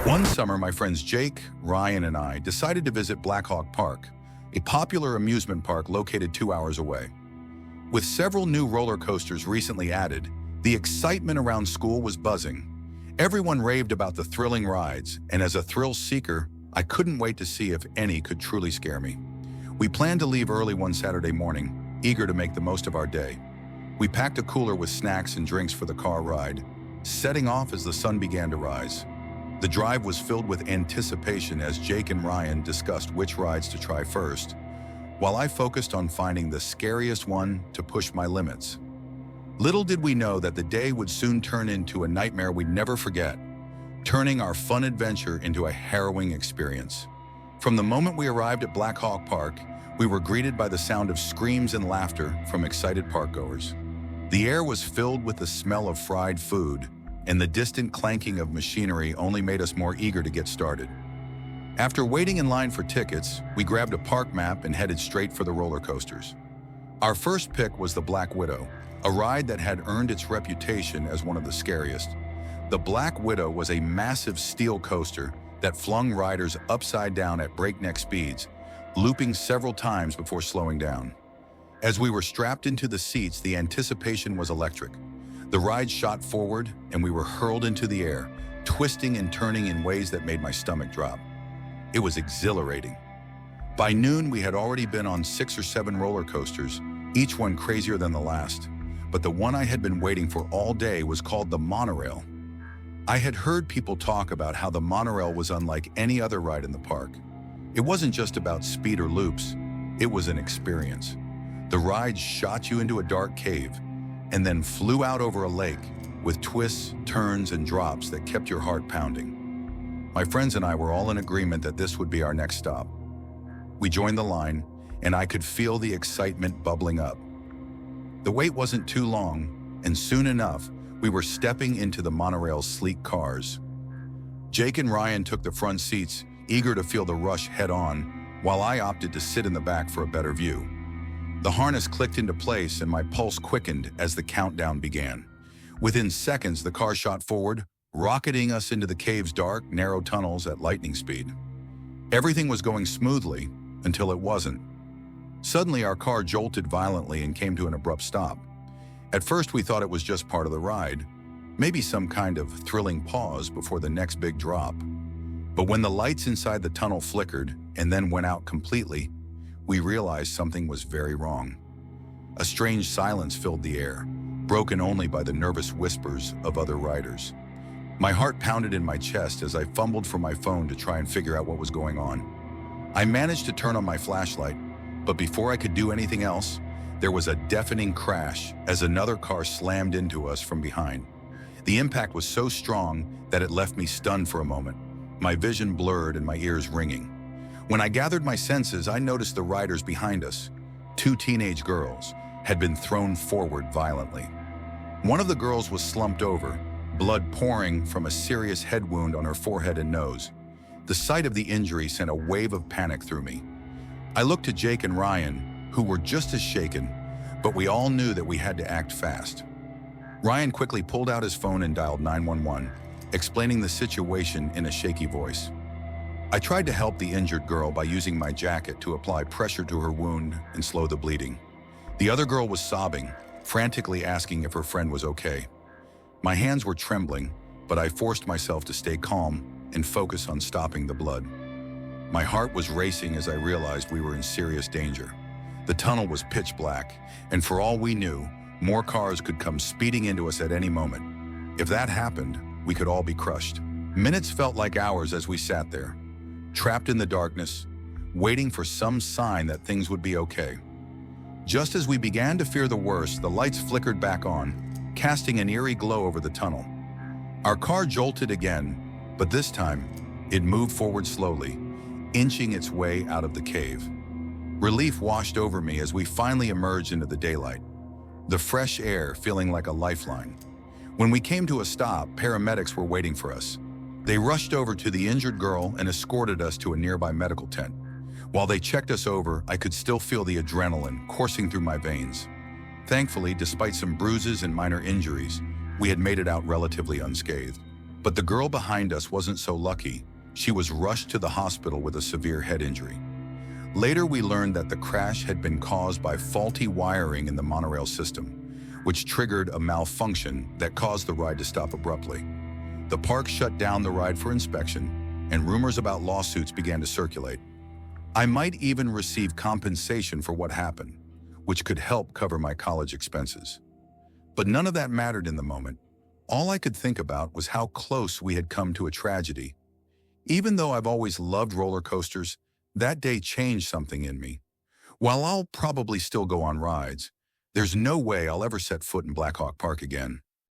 One summer, my friends Jake, Ryan, and I decided to visit Black Hawk Park, a popular amusement park located 2 hours away. With several new roller coasters recently added, the excitement around school was buzzing. Everyone raved about the thrilling rides, and as a thrill seeker, I couldn't wait to see if any could truly scare me. We planned to leave early one Saturday morning, eager to make the most of our day. We packed a cooler with snacks and drinks for the car ride, setting off as the sun began to rise. The drive was filled with anticipation as Jake and Ryan discussed which rides to try first, while I focused on finding the scariest one to push my limits. Little did we know that the day would soon turn into a nightmare we'd never forget, turning our fun adventure into a harrowing experience. From the moment we arrived at Black Hawk Park, we were greeted by the sound of screams and laughter from excited parkgoers. The air was filled with the smell of fried food, and the distant clanking of machinery only made us more eager to get started. After waiting in line for tickets, we grabbed a park map and headed straight for the roller coasters. Our first pick was the Black Widow, a ride that had earned its reputation as one of the scariest. The Black Widow was a massive steel coaster that flung riders upside down at breakneck speeds, looping several times before slowing down. As we were strapped into the seats, the anticipation was electric. The ride shot forward, and we were hurled into the air, twisting and turning in ways that made my stomach drop. It was exhilarating. By noon, we had already been on 6 or 7 roller coasters, each one crazier than the last. But the one I had been waiting for all day was called the monorail. I had heard people talk about how the monorail was unlike any other ride in the park. It wasn't just about speed or loops, it was an experience. The ride shot you into a dark cave, and then flew out over a lake with twists, turns, and drops that kept your heart pounding. My friends and I were all in agreement that this would be our next stop. We joined the line, and I could feel the excitement bubbling up. The wait wasn't too long, and soon enough, we were stepping into the monorail's sleek cars. Jake and Ryan took the front seats, eager to feel the rush head-on, while I opted to sit in the back for a better view. The harness clicked into place and my pulse quickened as the countdown began. Within seconds, the car shot forward, rocketing us into the cave's dark, narrow tunnels at lightning speed. Everything was going smoothly until it wasn't. Suddenly, our car jolted violently and came to an abrupt stop. At first, we thought it was just part of the ride, maybe some kind of thrilling pause before the next big drop. But when the lights inside the tunnel flickered and then went out completely, we realized something was very wrong. A strange silence filled the air, broken only by the nervous whispers of other riders. My heart pounded in my chest as I fumbled for my phone to try and figure out what was going on. I managed to turn on my flashlight, but before I could do anything else, there was a deafening crash as another car slammed into us from behind. The impact was so strong that it left me stunned for a moment, my vision blurred and my ears ringing. When I gathered my senses, I noticed the riders behind us, 2 teenage girls, had been thrown forward violently. One of the girls was slumped over, blood pouring from a serious head wound on her forehead and nose. The sight of the injury sent a wave of panic through me. I looked to Jake and Ryan, who were just as shaken, but we all knew that we had to act fast. Ryan quickly pulled out his phone and dialed 911, explaining the situation in a shaky voice. I tried to help the injured girl by using my jacket to apply pressure to her wound and slow the bleeding. The other girl was sobbing, frantically asking if her friend was okay. My hands were trembling, but I forced myself to stay calm and focus on stopping the blood. My heart was racing as I realized we were in serious danger. The tunnel was pitch black, and for all we knew, more cars could come speeding into us at any moment. If that happened, we could all be crushed. Minutes felt like hours as we sat there, trapped in the darkness, waiting for some sign that things would be okay. Just as we began to fear the worst, the lights flickered back on, casting an eerie glow over the tunnel. Our car jolted again, but this time, it moved forward slowly, inching its way out of the cave. Relief washed over me as we finally emerged into the daylight, the fresh air feeling like a lifeline. When we came to a stop, paramedics were waiting for us. They rushed over to the injured girl and escorted us to a nearby medical tent. While they checked us over, I could still feel the adrenaline coursing through my veins. Thankfully, despite some bruises and minor injuries, we had made it out relatively unscathed. But the girl behind us wasn't so lucky. She was rushed to the hospital with a severe head injury. Later, we learned that the crash had been caused by faulty wiring in the monorail system, which triggered a malfunction that caused the ride to stop abruptly. The park shut down the ride for inspection, and rumors about lawsuits began to circulate. I might even receive compensation for what happened, which could help cover my college expenses. But none of that mattered in the moment. All I could think about was how close we had come to a tragedy. Even though I've always loved roller coasters, that day changed something in me. While I'll probably still go on rides, there's no way I'll ever set foot in Black Hawk Park again.